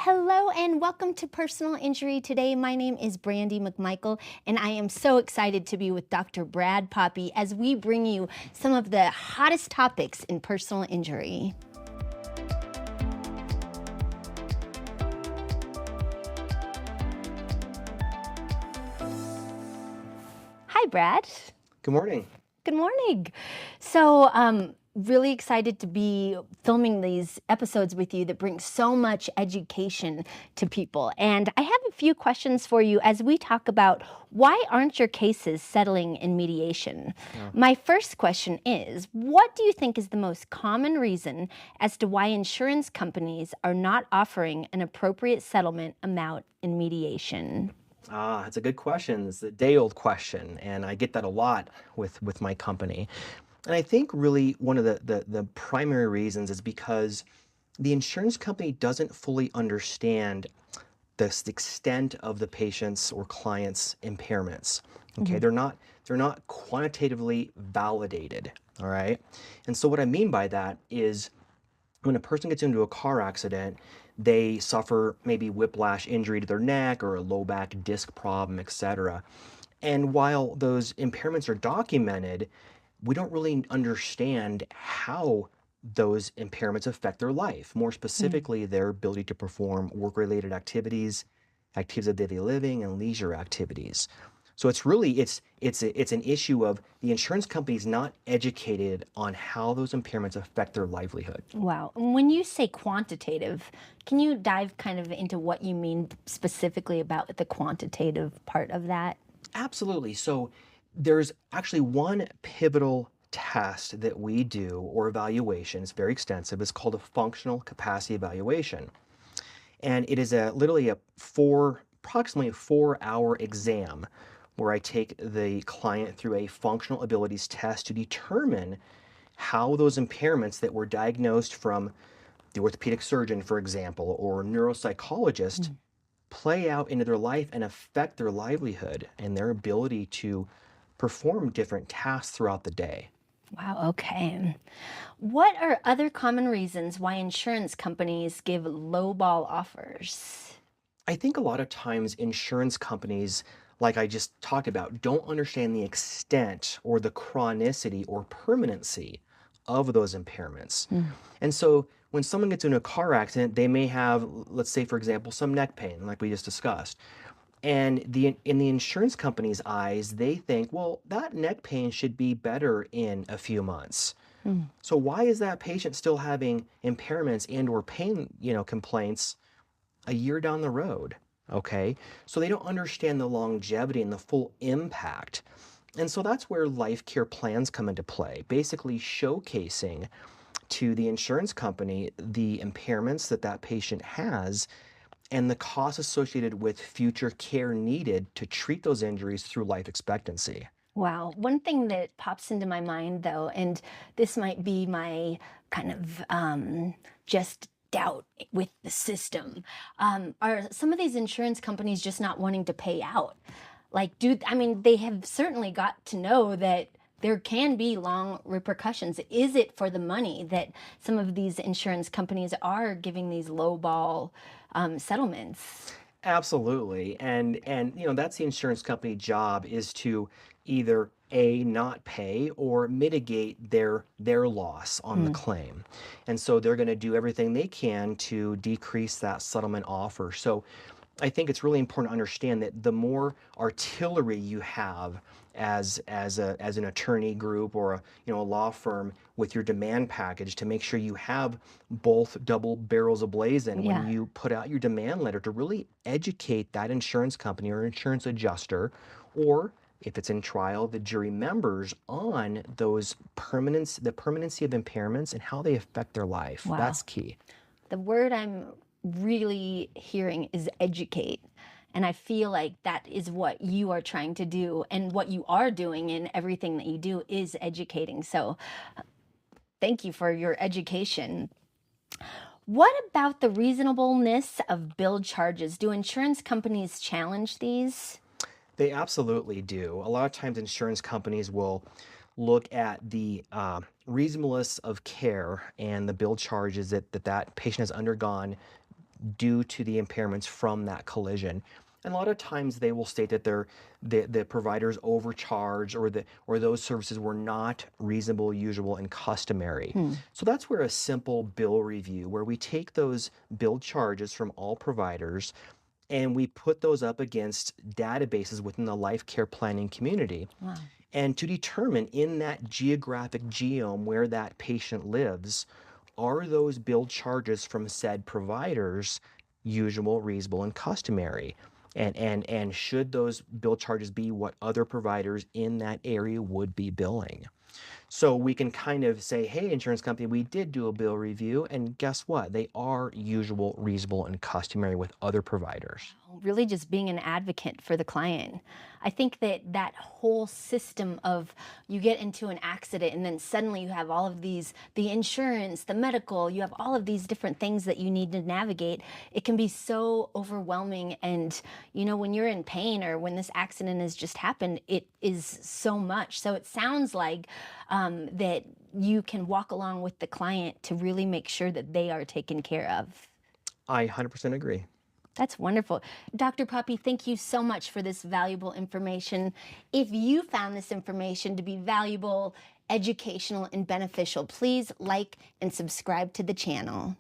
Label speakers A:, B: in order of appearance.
A: Hello and welcome to Personal Injury Today. My name is Brandi McMichael and I am so excited to be with Dr. Brad Poppe as we bring you some of the hottest topics in personal injury. Hi, Brad.
B: Good morning.
A: Good morning. So, really excited to be filming these episodes with you that bring so much education to people. And I have a few questions for you as we talk about why aren't your cases settling in mediation?
B: Yeah.
A: My first question is, what do you think is the most common reason as to why insurance companies are not offering an appropriate settlement amount in mediation?
B: It's a good question. It's a day-old question, and I get that a lot with my company. And I think really one of the primary reasons is because the insurance company doesn't fully understand the extent of the patient's or client's impairments. Okay, they're not quantitatively validated. All right, and so what I mean by that is when a person gets into a car accident, they suffer maybe whiplash injury to their neck or a low back disc problem, etc. And while those impairments are documented, we don't really understand how those impairments affect their life, more specifically, their ability to perform work-related activities, activities of daily living, and leisure activities. So it's really it's an issue of the insurance companies not educated on how those impairments affect their livelihood.
A: Wow. And when you say quantitative, can you dive kind of into what you mean specifically about the quantitative part of that?
B: Absolutely. So there's actually one pivotal test that we do or evaluation. It's very extensive. It's called a functional capacity evaluation. And it is literally approximately a 4-hour exam where I take the client through a functional abilities test to determine how those impairments that were diagnosed from the orthopedic surgeon, for example, or neuropsychologist play out into their life and affect their livelihood and their ability to perform different tasks throughout the day.
A: Wow, okay. What are other common reasons why insurance companies give lowball offers?
B: I think a lot of times insurance companies, like I just talked about, don't understand the extent or the chronicity or permanency of those impairments. And so when someone gets into a car accident, they may have, let's say, for example, some neck pain, like we just discussed. And in the insurance company's eyes, they think, well, that neck pain should be better in a few months. So why is that patient still having impairments and or pain, complaints a year down the road? Okay, so they don't understand the longevity and the full impact. And so that's where life care plans come into play, basically showcasing to the insurance company the impairments that that patient has and the costs associated with future care needed to treat those injuries through life expectancy.
A: Wow. One thing that pops into my mind, though, and this might be my kind of just doubt with the system, are some of these insurance companies just not wanting to pay out? Like, I mean, they have certainly got to know that there can be long repercussions. Is it for the money that some of these insurance companies are giving these lowball settlements?
B: Absolutely. And that's the insurance company job is to either A, not pay or mitigate their loss on the claim. And so they're going to do everything they can to decrease that settlement offer. So I think it's really important to understand that the more artillery you have as an attorney group or a law firm with your demand package to make sure you have both double barrels ablazing when you put out your demand letter to really educate that insurance company or insurance adjuster, or if it's in trial, the jury members on the permanency of impairments and how they affect their life.
A: Wow.
B: That's key.
A: The word I'm really hearing is educate. And I feel like that is what you are trying to do. And what you are doing in everything that you do is educating. So thank you for your education. What about the reasonableness of bill charges? Do insurance companies challenge these?
B: They absolutely do. A lot of times, insurance companies will look at the reasonableness of care and the bill charges that patient has undergone due to the impairments from that collision. And a lot of times they will state that the providers overcharged, or those services were not reasonable, usual, and customary. So that's where a simple bill review, where we take those bill charges from all providers and we put those up against databases within the life care planning community.
A: Wow.
B: And to determine in that geographic geome where that patient lives, are those bill charges from said providers usual, reasonable, and customary? And should those bill charges be what other providers in that area would be billing? So we can kind of say, hey, insurance company, we did do a bill review, and guess what? They are usual, reasonable, and customary with other providers.
A: Really just being an advocate for the client. I think that that whole system of you get into an accident and then suddenly you have all of these, the insurance, the medical, you have all of these different things that you need to navigate. It can be so overwhelming. And, you know, when you're in pain or when this accident has just happened, it is so much. So it sounds like that you can walk along with the client to really make sure that they are taken care of.
B: I 100% agree.
A: That's wonderful. Dr. Poppe, thank you so much for this valuable information. If you found this information to be valuable, educational, and beneficial, please like and subscribe to the channel.